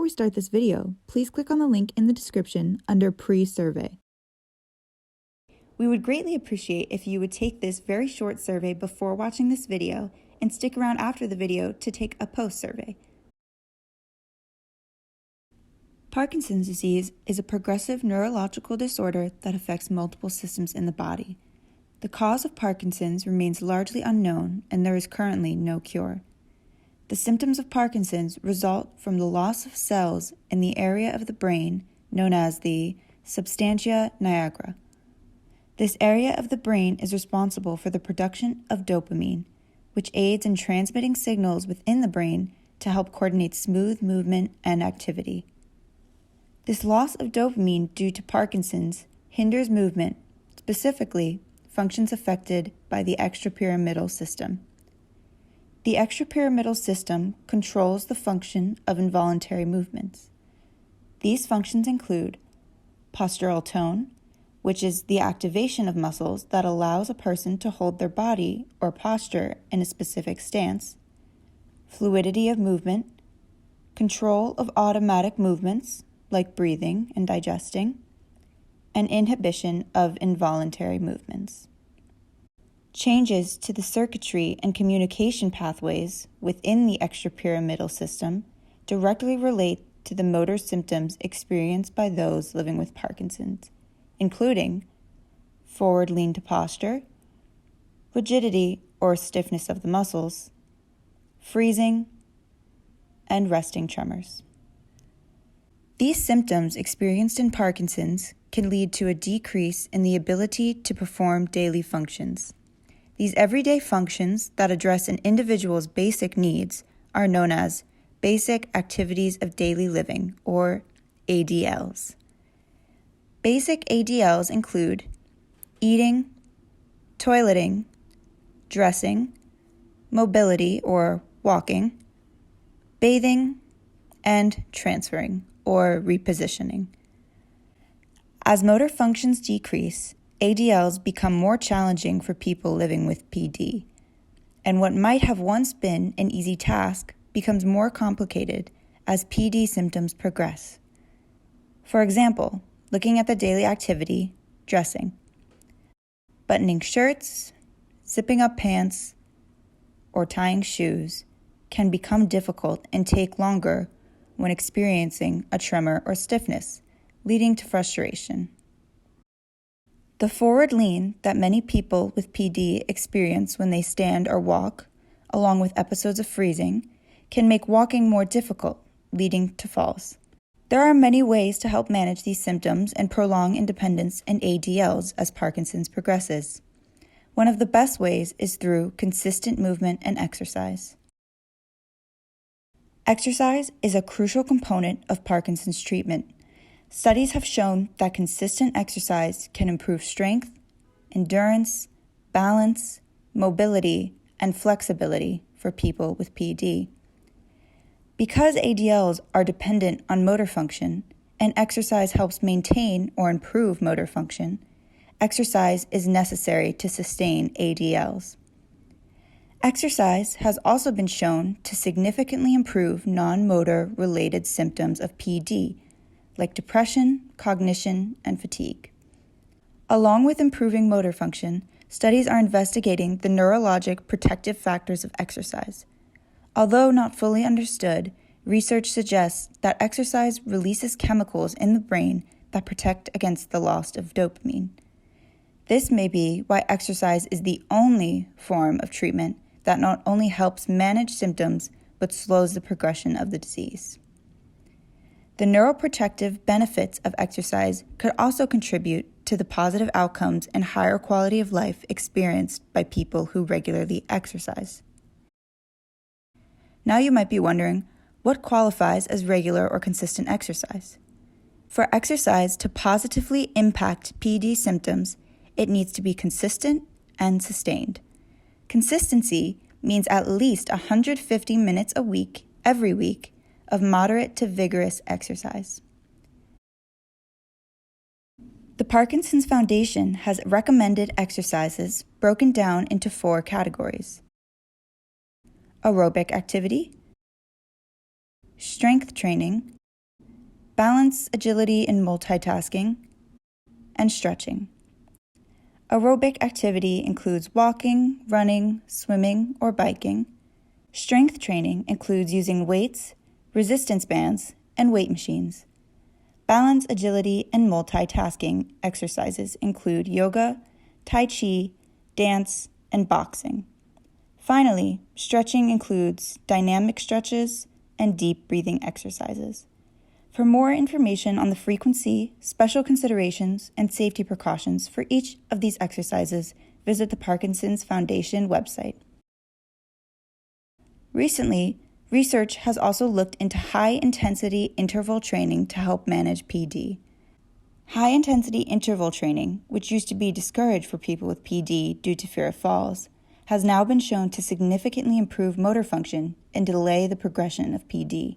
we start this video, please click on the link in the description under pre-survey. We would greatly appreciate if you would take this very short survey before watching this video and stick around after the video to take a post-survey. Parkinson's disease is a progressive neurological disorder that affects multiple systems in the body. The cause of Parkinson's remains largely unknown, and there is currently no cure. The symptoms of Parkinson's result from the loss of cells in the area of the brain known as the substantia nigra. This area of the brain is responsible for the production of dopamine, which aids in transmitting signals within the brain to help coordinate smooth movement and activity. This loss of dopamine due to Parkinson's hinders movement, specifically functions affected by the extrapyramidal system. The extrapyramidal system controls the function of involuntary movements. These functions include postural tone, which is the activation of muscles that allows a person to hold their body or posture in a specific stance, fluidity of movement, control of automatic movements like breathing and digesting, and inhibition of involuntary movements. Changes to the circuitry and communication pathways within the extrapyramidal system directly relate to the motor symptoms experienced by those living with Parkinson's, including forward lean to posture, rigidity or stiffness of the muscles, freezing, and resting tremors. These symptoms experienced in Parkinson's can lead to a decrease in the ability to perform daily functions. These everyday functions that address an individual's basic needs are known as Basic Activities of Daily Living, or ADLs. Basic ADLs include eating, toileting, dressing, mobility or walking, bathing, and transferring or repositioning. As motor functions decrease, ADLs become more challenging for people living with PD, and what might have once been an easy task becomes more complicated as PD symptoms progress. For example, looking at the daily activity, dressing. Buttoning shirts, zipping up pants, or tying shoes can become difficult and take longer when experiencing a tremor or stiffness, leading to frustration. The forward lean that many people with PD experience when they stand or walk, along with episodes of freezing, can make walking more difficult, leading to falls. There are many ways to help manage these symptoms and prolong independence in ADLs as Parkinson's progresses. One of the best ways is through consistent movement and exercise. Exercise is a crucial component of Parkinson's treatment. Studies have shown that consistent exercise can improve strength, endurance, balance, mobility, and flexibility for people with PD. Because ADLs are dependent on motor function, and exercise helps maintain or improve motor function, exercise is necessary to sustain ADLs. Exercise has also been shown to significantly improve non-motor related symptoms of PD, like depression, cognition, and fatigue. Along with improving motor function, studies are investigating the neurologic protective factors of exercise. Although not fully understood, research suggests that exercise releases chemicals in the brain that protect against the loss of dopamine. This may be why exercise is the only form of treatment that not only helps manage symptoms but slows the progression of the disease. The neuroprotective benefits of exercise could also contribute to the positive outcomes and higher quality of life experienced by people who regularly exercise. Now you might be wondering, what qualifies as regular or consistent exercise? For exercise to positively impact PD symptoms, it needs to be consistent and sustained. Consistency means at least 150 minutes a week, every week, of moderate to vigorous exercise. The Parkinson's Foundation has recommended exercises broken down into 4 categories: aerobic activity, strength training, balance, agility, and multitasking, and stretching. Aerobic activity includes walking, running, swimming, or biking. Strength training includes using weights, resistance bands, and weight machines. Balance, agility, and multitasking exercises include yoga, tai chi, dance, and boxing. Finally, stretching includes dynamic stretches and deep breathing exercises. For more information on the frequency, special considerations, and safety precautions for each of these exercises, visit the Parkinson's Foundation website. Recently, research has also looked into high-intensity interval training to help manage PD. High-intensity interval training, which used to be discouraged for people with PD due to fear of falls, has now been shown to significantly improve motor function and delay the progression of PD.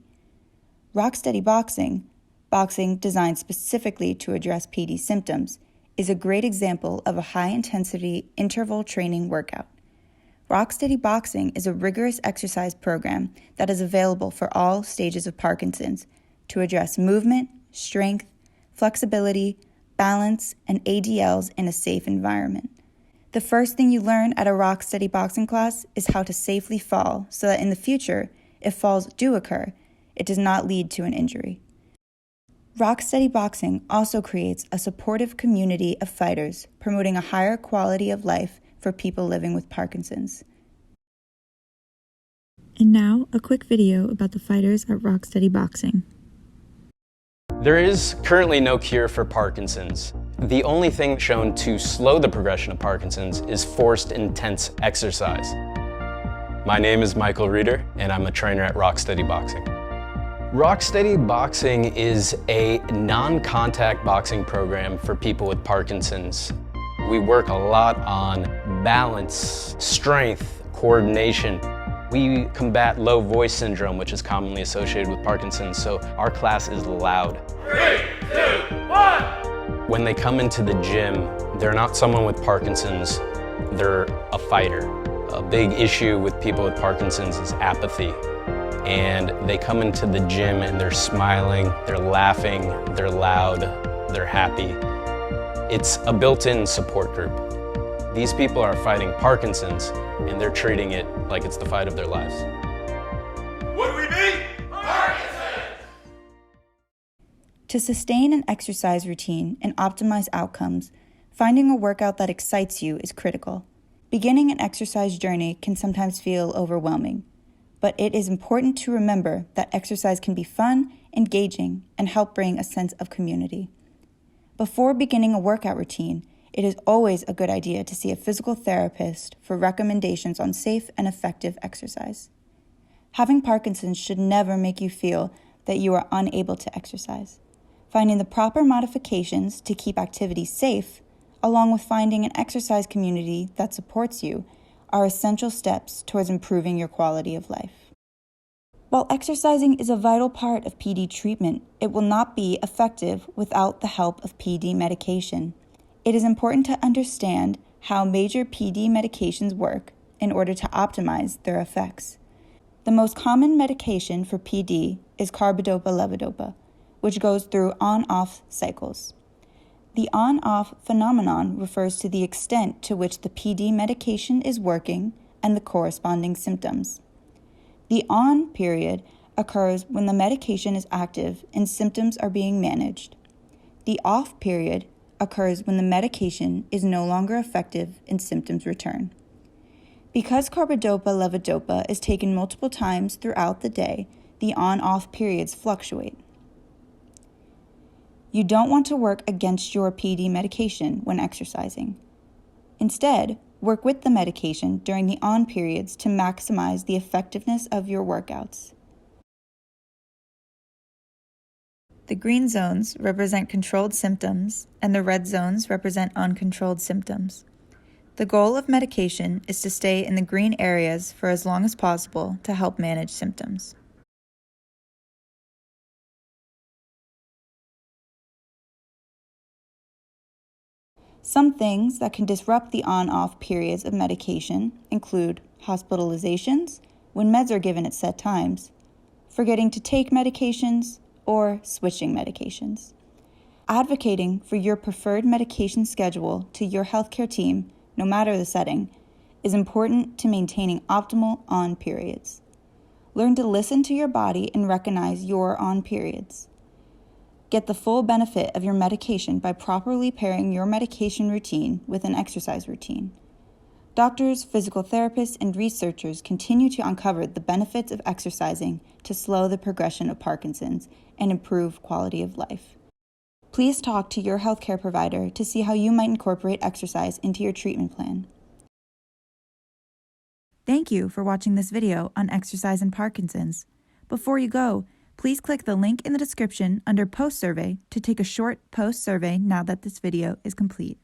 Rock-steady boxing, boxing designed specifically to address PD symptoms, is a great example of a high-intensity interval training workout. Rock-steady boxing is a rigorous exercise program that is available for all stages of Parkinson's to address movement, strength, flexibility, balance, and ADLs in a safe environment. The first thing you learn at a rock-steady boxing class is how to safely fall so that in the future, if falls do occur, it does not lead to an injury. Rock-steady boxing also creates a supportive community of fighters, promoting a higher quality of life for people living with Parkinson's. And now, a quick video about the fighters at Rock-steady boxing. There is currently no cure for Parkinson's. The only thing shown to slow the progression of Parkinson's is forced intense exercise. My name is Michael Reeder, and I'm a trainer at Rock-steady boxing. Rock-steady boxing is a non-contact boxing program for people with Parkinson's. We work a lot on balance, strength, coordination. We combat low voice syndrome, which is commonly associated with Parkinson's, so our class is loud. 3, 2, 1! When they come into the gym, they're not someone with Parkinson's, they're a fighter. A big issue with people with Parkinson's is apathy. And they come into the gym and they're smiling, they're laughing, they're loud, they're happy. It's a built-in support group. These people are fighting Parkinson's and they're treating it like it's the fight of their lives. What do we beat? Parkinson's! To sustain an exercise routine and optimize outcomes, finding a workout that excites you is critical. Beginning an exercise journey can sometimes feel overwhelming, but it is important to remember that exercise can be fun, engaging, and help bring a sense of community. Before beginning a workout routine, it is always a good idea to see a physical therapist for recommendations on safe and effective exercise. Having Parkinson's should never make you feel that you are unable to exercise. Finding the proper modifications to keep activities safe, along with finding an exercise community that supports you, are essential steps towards improving your quality of life. While exercising is a vital part of PD treatment, it will not be effective without the help of PD medication. It is important to understand how major PD medications work in order to optimize their effects. The most common medication for PD is carbidopa-levodopa, which goes through on-off cycles. The on-off phenomenon refers to the extent to which the PD medication is working and the corresponding symptoms. The on period occurs when the medication is active and symptoms are being managed. The off period occurs when the medication is no longer effective and symptoms return. Because carbidopa-levodopa is taken multiple times throughout the day, the on-off periods fluctuate. You don't want to work against your PD medication when exercising. Instead, work with the medication during the on periods to maximize the effectiveness of your workouts. The green zones represent controlled symptoms, and the red zones represent uncontrolled symptoms. The goal of medication is to stay in the green areas for as long as possible to help manage symptoms. Some things that can disrupt the on-off periods of medication include hospitalizations, when meds are given at set times, forgetting to take medications, or switching medications. Advocating for your preferred medication schedule to your healthcare team, no matter the setting, is important to maintaining optimal on periods. Learn to listen to your body and recognize your on periods. Get the full benefit of your medication by properly pairing your medication routine with an exercise routine. Doctors, physical therapists, and researchers continue to uncover the benefits of exercising to slow the progression of Parkinson's and improve quality of life. Please talk to your healthcare provider to see how you might incorporate exercise into your treatment plan. Thank you for watching this video on exercise and Parkinson's. Before you go, please click the link in the description under Post Survey to take a short post survey now that this video is complete.